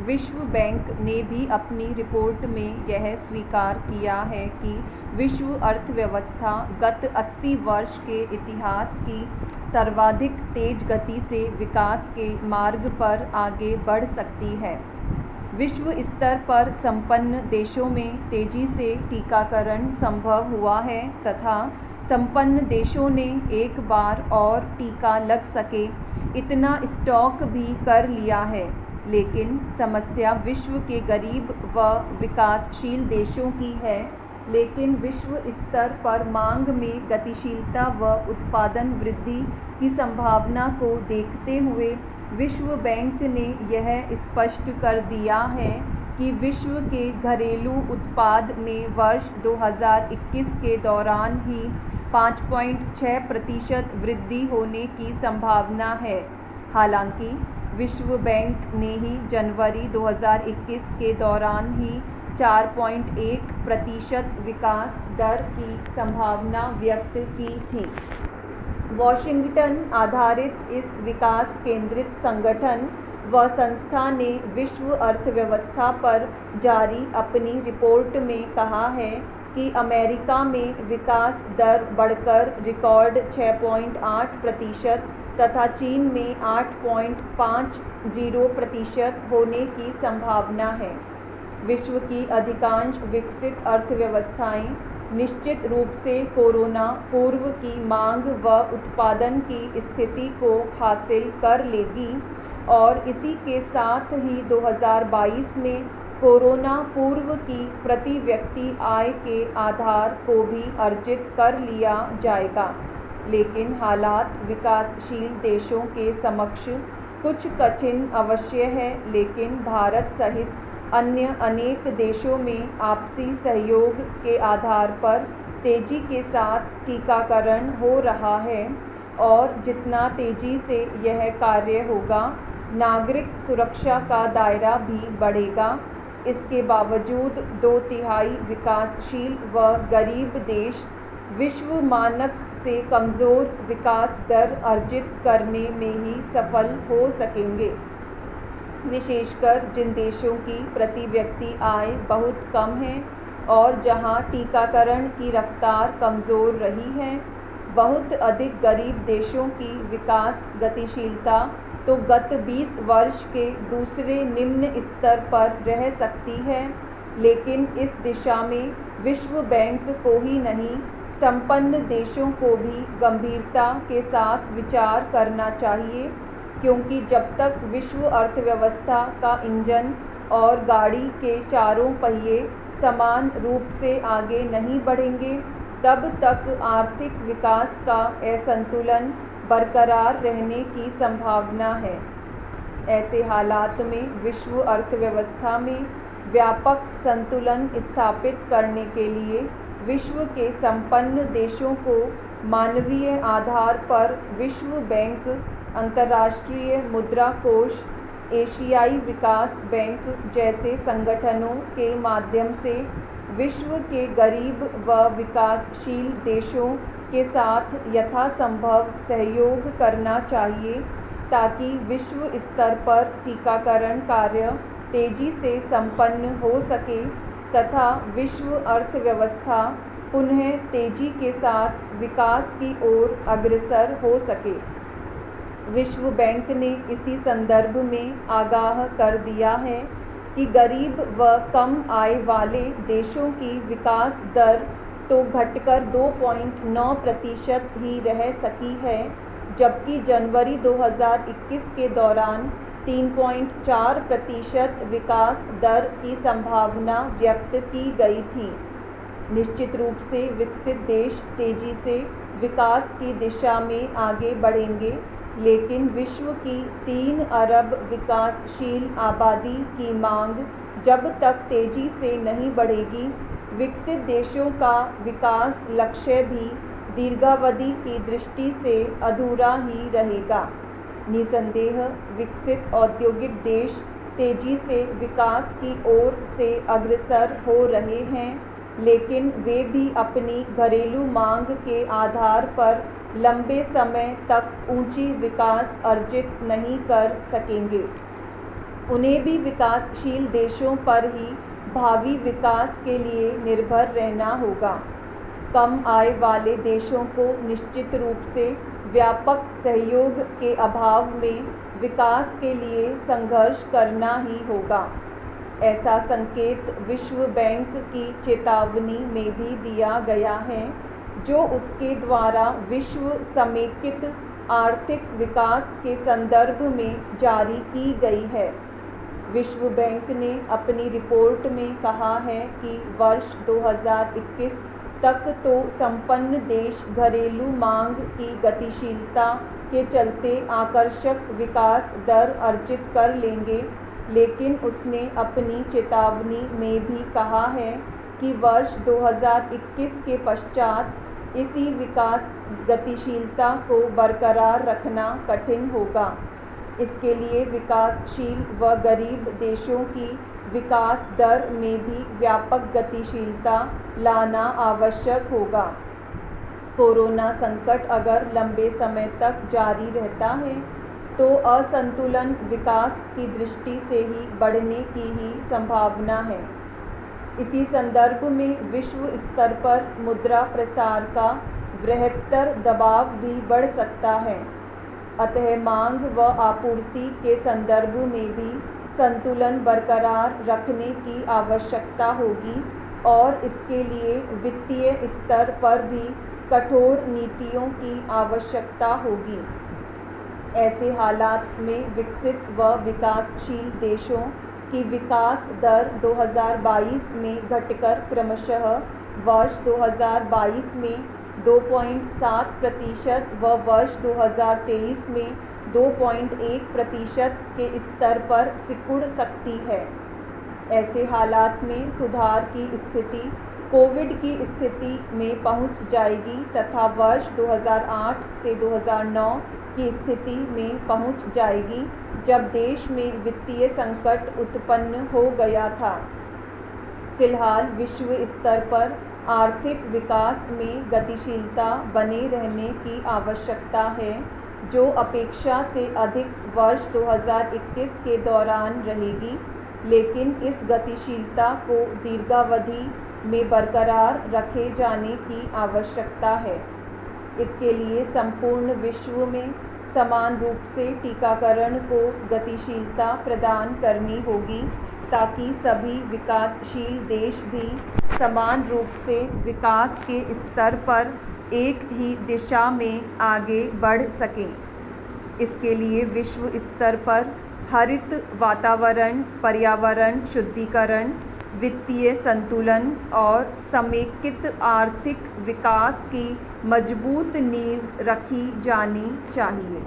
विश्व बैंक ने भी अपनी रिपोर्ट में यह स्वीकार किया है कि विश्व अर्थव्यवस्था गत 80 वर्ष के इतिहास की सर्वाधिक तेज गति से विकास के मार्ग पर आगे बढ़ सकती है। विश्व स्तर पर संपन्न देशों में तेजी से टीकाकरण संभव हुआ है तथा संपन्न देशों ने एक बार और टीका लग सके इतना स्टॉक भी कर लिया है, लेकिन समस्या विश्व के गरीब व विकासशील देशों की है। लेकिन विश्व स्तर पर मांग में गतिशीलता व उत्पादन वृद्धि की संभावना को देखते हुए विश्व बैंक ने यह स्पष्ट कर दिया है कि विश्व के घरेलू उत्पाद में वर्ष 2021 के दौरान ही 5.6% वृद्धि होने की संभावना है। हालांकि विश्व बैंक ने ही जनवरी 2021 के दौरान ही 4.1% विकास दर की संभावना व्यक्त की थी। वॉशिंगटन आधारित इस विकास केंद्रित संगठन व संस्था ने विश्व अर्थव्यवस्था पर जारी अपनी रिपोर्ट में कहा है कि अमेरिका में विकास दर बढ़कर रिकॉर्ड 6.8% तथा चीन में 8.50% होने की संभावना है। विश्व की अधिकांश विकसित अर्थव्यवस्थाएं निश्चित रूप से कोरोना पूर्व की मांग व उत्पादन की स्थिति को हासिल कर लेगी और इसी के साथ ही 2022 में कोरोना पूर्व की प्रति व्यक्ति आय के आधार को भी अर्जित कर लिया जाएगा। लेकिन हालात विकासशील देशों के समक्ष कुछ कठिन अवश्य है, लेकिन भारत सहित अन्य अनेक देशों में आपसी सहयोग के आधार पर तेजी के साथ टीकाकरण हो रहा है और जितना तेजी से यह कार्य होगा, नागरिक सुरक्षा का दायरा भी बढ़ेगा। इसके बावजूद 2/3 विकासशील व गरीब देश विश्व मानक से कमज़ोर विकास दर अर्जित करने में ही सफल हो सकेंगे, विशेषकर जिन देशों की प्रति व्यक्ति आय बहुत कम है और जहां टीकाकरण की रफ्तार कमज़ोर रही है। बहुत अधिक गरीब देशों की विकास गतिशीलता तो गत 20 वर्ष के दूसरे निम्न स्तर पर रह सकती है, लेकिन इस दिशा में विश्व बैंक को ही नहीं, संपन्न देशों को भी गंभीरता के साथ विचार करना चाहिए, क्योंकि जब तक विश्व अर्थव्यवस्था का इंजन और गाड़ी के चारों पहिए समान रूप से आगे नहीं बढ़ेंगे, तब तक आर्थिक विकास का असंतुलन बरकरार रहने की संभावना है। ऐसे हालात में विश्व अर्थव्यवस्था में व्यापक संतुलन स्थापित करने के लिए विश्व के संपन्न देशों को मानवीय आधार पर विश्व बैंक, अंतर्राष्ट्रीय मुद्रा कोष, एशियाई विकास बैंक जैसे संगठनों के माध्यम से विश्व के गरीब व विकासशील देशों के साथ यथासंभव सहयोग करना चाहिए, ताकि विश्व स्तर पर टीकाकरण कार्य तेजी से संपन्न हो सके तथा विश्व अर्थव्यवस्था पुनः तेजी के साथ विकास की ओर अग्रसर हो सके। विश्व बैंक ने इसी संदर्भ में आगाह कर दिया है कि गरीब व कम आय वाले देशों की विकास दर तो घटकर 2.9% ही रह सकी है, जबकि जनवरी 2021 के दौरान 3.4% विकास दर की संभावना व्यक्त की गई थी। निश्चित रूप से विकसित देश तेजी से विकास की दिशा में आगे बढ़ेंगे, लेकिन विश्व की 3 अरब विकासशील आबादी की मांग जब तक तेजी से नहीं बढ़ेगी, विकसित देशों का विकास लक्ष्य भी दीर्घावधि की दृष्टि से अधूरा ही रहेगा। निसंदेह विकसित औद्योगिक देश तेजी से विकास की ओर से अग्रसर हो रहे हैं, लेकिन वे भी अपनी घरेलू मांग के आधार पर लंबे समय तक ऊंची विकास अर्जित नहीं कर सकेंगे। उन्हें भी विकासशील देशों पर ही भावी विकास के लिए निर्भर रहना होगा। कम आय वाले देशों को निश्चित रूप से व्यापक सहयोग के अभाव में विकास के लिए संघर्ष करना ही होगा। ऐसा संकेत विश्व बैंक की चेतावनी में भी दिया गया है, जो उसके द्वारा विश्व समेकित आर्थिक विकास के संदर्भ में जारी की गई है। विश्व बैंक ने अपनी रिपोर्ट में कहा है कि वर्ष 2021 तक तो संपन्न देश घरेलू मांग की गतिशीलता के चलते आकर्षक विकास दर अर्जित कर लेंगे, लेकिन उसने अपनी चेतावनी में भी कहा है कि वर्ष 2021 के पश्चात इसी विकास गतिशीलता को बरकरार रखना कठिन होगा। इसके लिए विकासशील व गरीब देशों की विकास दर में भी व्यापक गतिशीलता लाना आवश्यक होगा। कोरोना संकट अगर लंबे समय तक जारी रहता है तो असंतुलन विकास की दृष्टि से ही बढ़ने की ही संभावना है। इसी संदर्भ में विश्व स्तर पर मुद्रा प्रसार का बृहत्तर दबाव भी बढ़ सकता है। अतः मांग व आपूर्ति के संदर्भ में भी संतुलन बरकरार रखने की आवश्यकता होगी और इसके लिए वित्तीय स्तर पर भी कठोर नीतियों की आवश्यकता होगी। ऐसे हालात में विकसित व विकासशील देशों की विकास दर 2022 में घटकर क्रमशः वर्ष 2022 में 2.7% व वर्ष 2023 में 2.1% के स्तर पर सिकुड़ सकती है। ऐसे हालात में सुधार की स्थिति कोविड की स्थिति में पहुंच जाएगी तथा वर्ष 2008 से 2009 की स्थिति में पहुंच जाएगी, जब देश में वित्तीय संकट उत्पन्न हो गया था। फिलहाल विश्व स्तर पर आर्थिक विकास में गतिशीलता बने रहने की आवश्यकता है, जो अपेक्षा से अधिक वर्ष 2021 के दौरान रहेगी, लेकिन इस गतिशीलता को दीर्घावधि में बरकरार रखे जाने की आवश्यकता है। इसके लिए संपूर्ण विश्व में समान रूप से टीकाकरण को गतिशीलता प्रदान करनी होगी, ताकि सभी विकासशील देश भी समान रूप से विकास के स्तर पर एक ही दिशा में आगे बढ़ सकें। इसके लिए विश्व स्तर पर हरित वातावरण, पर्यावरण शुद्धिकरण, वित्तीय संतुलन और समेकित आर्थिक विकास की मजबूत नींव रखी जानी चाहिए।